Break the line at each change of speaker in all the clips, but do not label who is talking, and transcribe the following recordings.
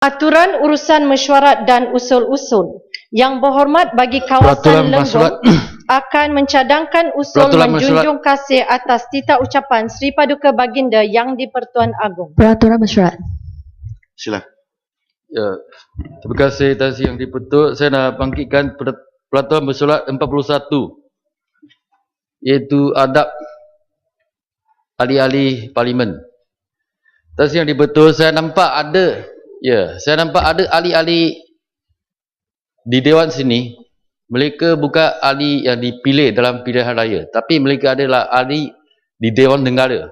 Aturan urusan mesyuarat dan usul-usul. Yang Berhormat bagi
Peraturan
kawasan Lenggong
Mesyuarat.
akan mencadangkan usul
Peraturan
menjunjung kasih atas titah ucapan Sri Paduka Baginda Yang di-Pertuan Agong.
Peraturan mesyuarat.
Silakan.
Ya, terima kasih Tan Sri Yang di-Pertua. Saya nak bangkitkan Peraturan Mesyuarat 41, iaitu adab ahli-ahli parlimen. Tan Sri Yang di-Pertua, saya nampak ada ahli-ahli di Dewan sini. Mereka bukan ahli yang dipilih dalam pilihan raya, tapi mereka adalah ahli di Dewan Negara.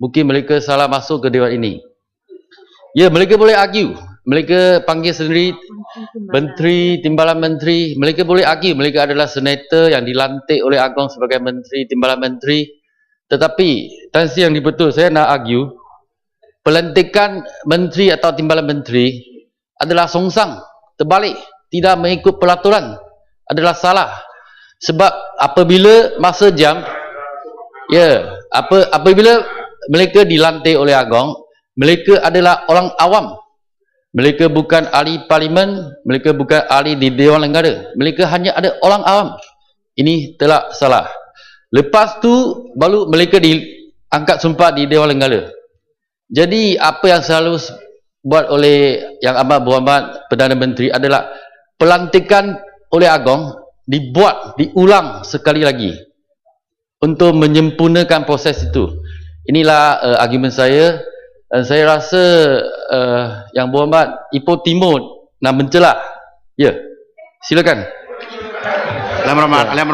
Mungkin mereka salah masuk ke Dewan ini. Ya, mereka boleh argue. Mereka panggil sendiri menteri, timbalan menteri. Mereka boleh argue. Mereka adalah senator yang dilantik oleh Agong sebagai menteri, timbalan menteri. Tetapi, Tan Sri Yang di-Pertua, saya nak argue, pelantikan menteri atau timbalan menteri adalah songsang, terbalik, tidak mengikut peraturan, adalah salah. Sebab apabila masa jam, apabila mereka dilantik oleh Agong, mereka adalah orang awam. Mereka bukan ahli parlimen, mereka bukan ahli di Dewan Negara. Mereka hanya ada orang awam. Ini telah salah. Lepas tu baru mereka diangkat sumpah di Dewan Negara. Jadi apa yang selalu buat oleh Yang Amat Berhormat Perdana Menteri adalah pelantikan oleh Agong diulang sekali lagi untuk menyempurnakan proses itu. Inilah argumen saya. Dan saya rasa Yang Berhormat Ipoh Timur nak mencelah. Ya, silakan.
Ahli yang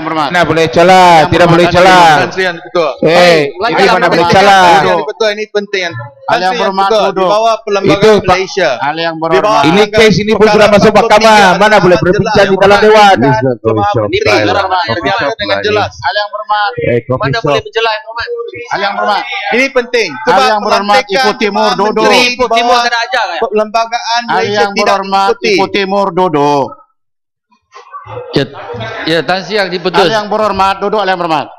berhormat.
Mana boleh celah, tidak boleh celah. Ini mana boleh celah.
Betul, ini penting.
Ahli yang berhormat
Di
duduk.
bawah Perlembagaan Malaysia.
Ahli yang berhormat.
Ini kes ini pun sudah masuk mahkamah. Mana boleh berbincang di dalam dewan.
Dengan jelas.
Ahli yang berhormat.
Mana boleh menjelah Yang Berhormat.
Ahli yang berhormat.
Ini penting.
Ahli yang berhormat Ipoh Timur duduk.
Ipoh Timur kena ajar kan? Perlembagaan
Ahli
Malaysia
yang
tidak
berhormat
diikuti.
Ipoh Timur duduk.
Ya, Tan Sri Yang
Ahli
di-Pertua.
yang berhormat duduk. Ahli yang berhormat.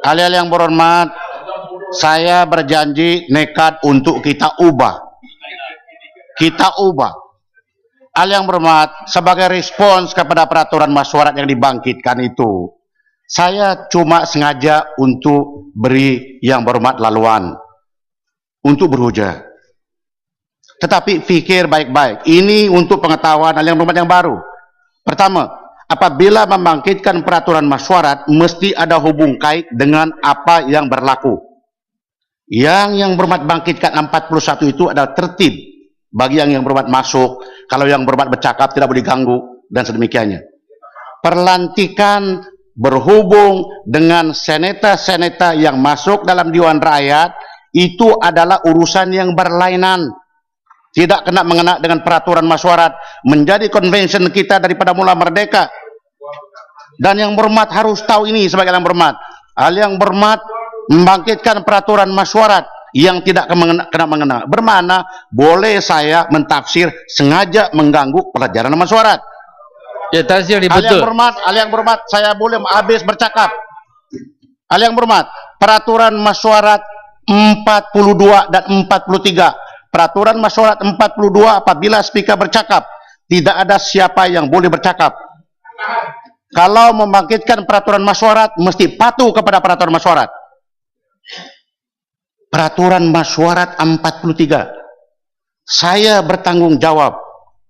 Ahli yang berhormat, saya berjanji nekat untuk kita ubah. Ahli yang berhormat, sebagai respons kepada peraturan mesyuarat yang dibangkitkan itu, saya cuma sengaja untuk beri Yang Berhormat laluan untuk berhujah. Tetapi fikir baik-baik. Ini untuk pengetahuan Ahli yang berhormat yang baru. Pertama, apabila membangkitkan peraturan mesyuarat, mesti ada hubung kait dengan apa yang berlaku. Yang berhormat bangkitkan 41 itu adalah tertib bagi yang berhormat masuk. Kalau yang berhormat bercakap tidak boleh diganggu dan sedemikiannya. Perlantikan berhubung dengan seneta-seneta yang masuk dalam Dewan Rakyat itu adalah urusan yang berlainan. Tidak kena mengena dengan peraturan mesyuarat, menjadi convention kita daripada mula merdeka. Dan Yang Berhormat harus tahu ini sebagai Yang Berhormat. Ahli yang berhormat membangkitkan peraturan mesyuarat yang tidak kena mengena. Bermakna boleh saya mentafsir sengaja mengganggu pelajaran mesyuarat.
Ya, Tan Sri Yang di-Pertua.
Ahli yang berhormat, saya boleh habis bercakap. Ahli yang berhormat, peraturan mesyuarat 42 dan 43. Peraturan mesyuarat 42, apabila speaker bercakap, tidak ada siapa yang boleh bercakap. Kalau membangkitkan peraturan mesyuarat, mesti patuh kepada peraturan mesyuarat. Peraturan mesyuarat 43. Saya bertanggung jawab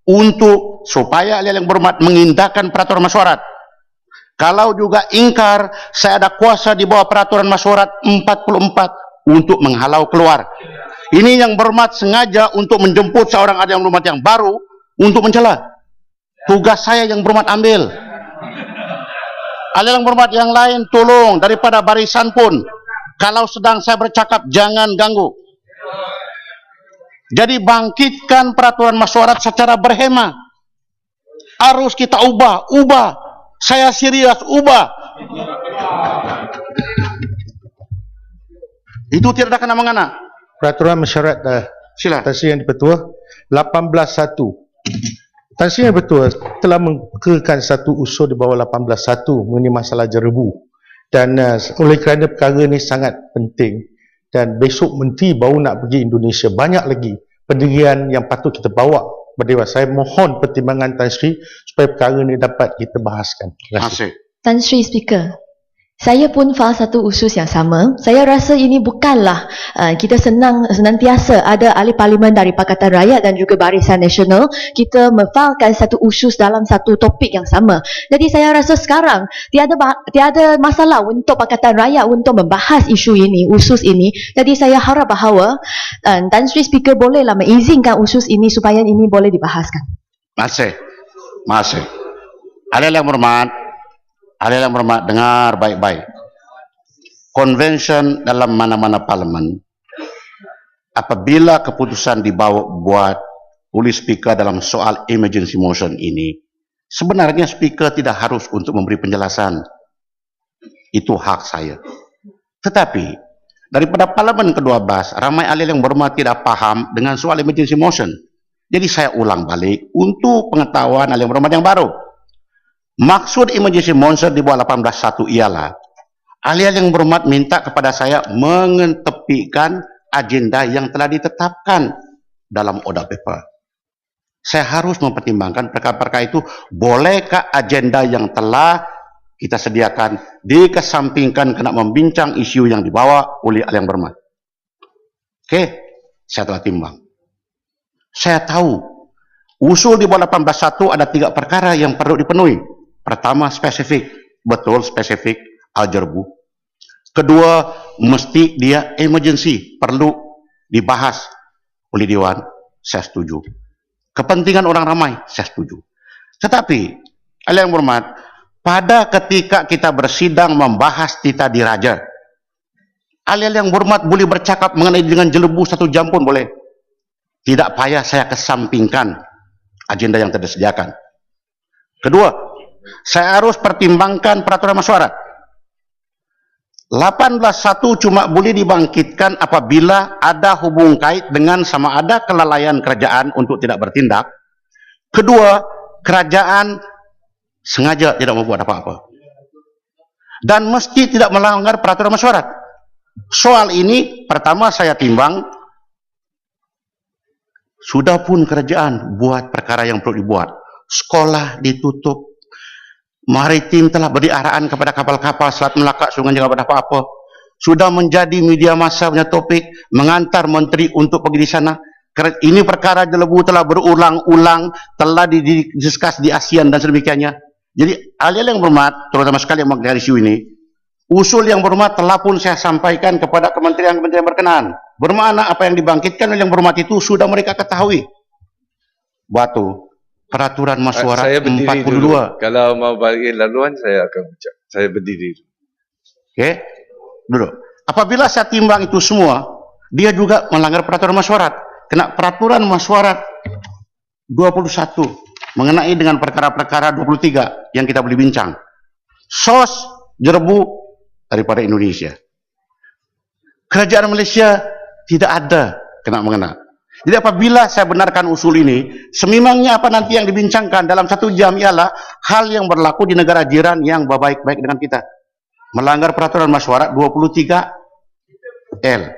untuk supaya ahli yang berhormat mengindahkan peraturan mesyuarat. Kalau juga ingkar, saya ada kuasa di bawah peraturan mesyuarat 44 untuk menghalau keluar. Ini Yang Berhormat sengaja untuk menjemput seorang ahli yang berhormat yang baru untuk mencela. Tugas saya Yang Berhormat ambil. Ahli yang berhormat yang lain tolong daripada barisan pun, kalau sedang saya bercakap jangan ganggu. Jadi bangkitkan peraturan mesyuarat secara berhema. Harus kita ubah. Saya serius, ubah. Itu tidak kena mengena.
Peraturan mesyuarat
Sila.
Tan Sri Yang di-Pertua 18.1. Tan Sri Yang di-Pertua telah mengekalkan satu usul di bawah 18.1 mengenai masalah jerebu. Dan oleh kerana perkara ini sangat penting, dan besok menteri baru nak pergi Indonesia. Banyak lagi pendirian yang patut kita bawa berdewan. Saya mohon pertimbangan Tan Sri supaya perkara ini dapat kita bahaskan. Terima kasih.
Tan Sri Speaker, saya pun faham satu usus yang sama. Saya rasa ini bukanlah kita senantiasa ada ahli parlimen dari Pakatan Rakyat dan juga Barisan Nasional kita memfailkan satu usus dalam satu topik yang sama. Jadi saya rasa sekarang tiada masalah untuk Pakatan Rakyat untuk membahas isu ini, usus ini. Jadi saya harap bahawa Tan Sri Speaker bolehlah mengizinkan usus ini supaya ini boleh dibahaskan.
Masih. Ahli yang berhormat, dengar baik-baik. Convention dalam mana-mana parlimen, apabila keputusan buat oleh speaker dalam soal emergency motion ini, sebenarnya speaker tidak harus untuk memberi penjelasan. Itu hak saya. Tetapi, daripada parlimen ke-12, ramai ahli yang berhormat tidak paham dengan soal emergency motion. Jadi saya ulang balik untuk pengetahuan ahli yang berhormat yang baru. Maksud emergency motion di bawah 18.1 ialah ahli yang berhormat minta kepada saya mengetepikan agenda yang telah ditetapkan dalam order paper. Saya harus mempertimbangkan perkara-perkara itu, bolehkah agenda yang telah kita sediakan dikesampingkan kena membincang isu yang dibawa oleh ahli yang berhormat. Oke, saya telah timbang. Saya tahu usul di bawah 18.1 ada 3 perkara yang perlu dipenuhi. Pertama, spesifik. Betul, spesifik. Al-Jarbu. Kedua, mesti dia emergency. Perlu dibahas oleh Dewan. Saya setuju. Kepentingan orang ramai. Saya setuju. Tetapi, ahli yang berhormat, pada ketika kita bersidang membahas Tita Diraja, ahli yang berhormat boleh bercakap mengenai dengan jelebu 1 jam pun boleh. Tidak payah saya kesampingkan agenda yang tersediakan. Kedua, saya harus pertimbangkan peraturan mesyuarat. 18.1 cuma boleh dibangkitkan apabila ada hubung kait dengan sama ada kelalaian kerajaan untuk tidak bertindak. Kedua, kerajaan sengaja tidak membuat apa-apa. Dan mesti tidak melanggar peraturan mesyuarat. Soal ini, pertama saya timbang, sudah pun kerajaan buat perkara yang perlu dibuat. Sekolah ditutup. Maritim telah beri arahan kepada kapal-kapal Selat Melaka Sungai jangan ada apa-apa. Sudah menjadi media massa punya topik, mengantar menteri untuk pergi di sana. Ini perkara jelebu telah berulang-ulang, telah didiskus di ASEAN dan sedemikiannya. Jadi ahli yang berhormat, terutama sekali yang mengenai isu ini, usul yang berhormat telah pun saya sampaikan kepada kementerian-kementerian berkenaan. Bermakna apa yang dibangkitkan oleh yang berhormat itu sudah mereka ketahui. Batu. Peraturan mesyuarat 42.
Dulu. Kalau mau bagi laluan, saya akan ucap. Saya berdiri dulu.
Oke, duduk. Apabila saya timbang itu semua, dia juga melanggar peraturan mesyuarat. Kena peraturan mesyuarat 21 mengenai dengan perkara-perkara 23 yang kita boleh bincang. Sos jerbu daripada Indonesia. Kerajaan Malaysia tidak ada kena mengena. Jadi apabila saya benarkan usul ini, sememangnya apa nanti yang dibincangkan dalam 1 jam ialah hal yang berlaku di negara jiran yang berbaik-baik dengan kita. Melanggar peraturan mesyuarat 23L.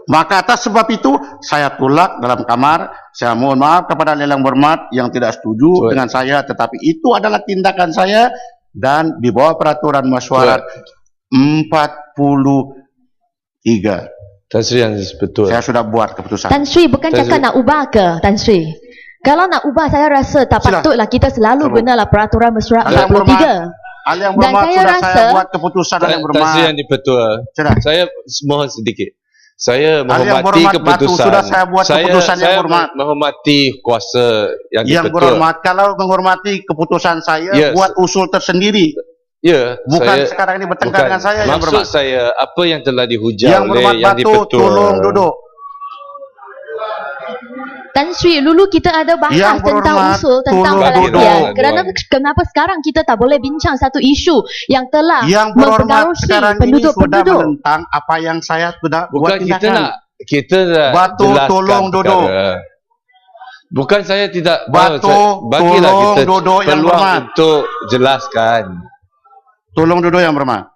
Maka atas sebab itu, saya tolak dalam kamar, saya mohon maaf kepada ahli yang berhormat yang tidak setuju dengan saya, tetapi itu adalah tindakan saya dan di bawah peraturan mesyuarat 43.
Tan Sri yang betul.
Saya sudah buat keputusan.
Tan Sri bukan cakap nak ubah ke, Tan Sri? Kalau nak ubah, saya rasa tak patutlah kita selalu benarlah peraturan mesyuarat 43.
Ahli yang berhormat sudah saya buat keputusan ahli yang berhormat.
Tan Sri yang dipertua. Saya mohon sedikit. Saya menghormati keputusan.
Sudah saya buat keputusan yang berhormat.
Menghormati kuasa yang dipertua. Yang
berhormat, kalau menghormati keputusan saya, buat usul tersendiri.
Ya,
bukan sekarang ini bertengkar dengan saya.
Maksud saya, apa yang telah dihujah
yang
oleh yang dipertua.
Tolong duduk.
Tan Sri, dulu kita ada bahas tentang usul, tentang perhatian. Kenapa sekarang kita tak boleh bincang satu isu yang telah mempengaruhi penduduk-penduduk?
Sudah menentang apa yang saya sudah buat tindakan.
Kita nak
Batu, tolong duduk.
Bukan saya tidak.
Batu,
bagilah
tolong
kita
duduk yang
peluang
berhormat.
untuk jelaskan.
Tolong duduk yang berhormat.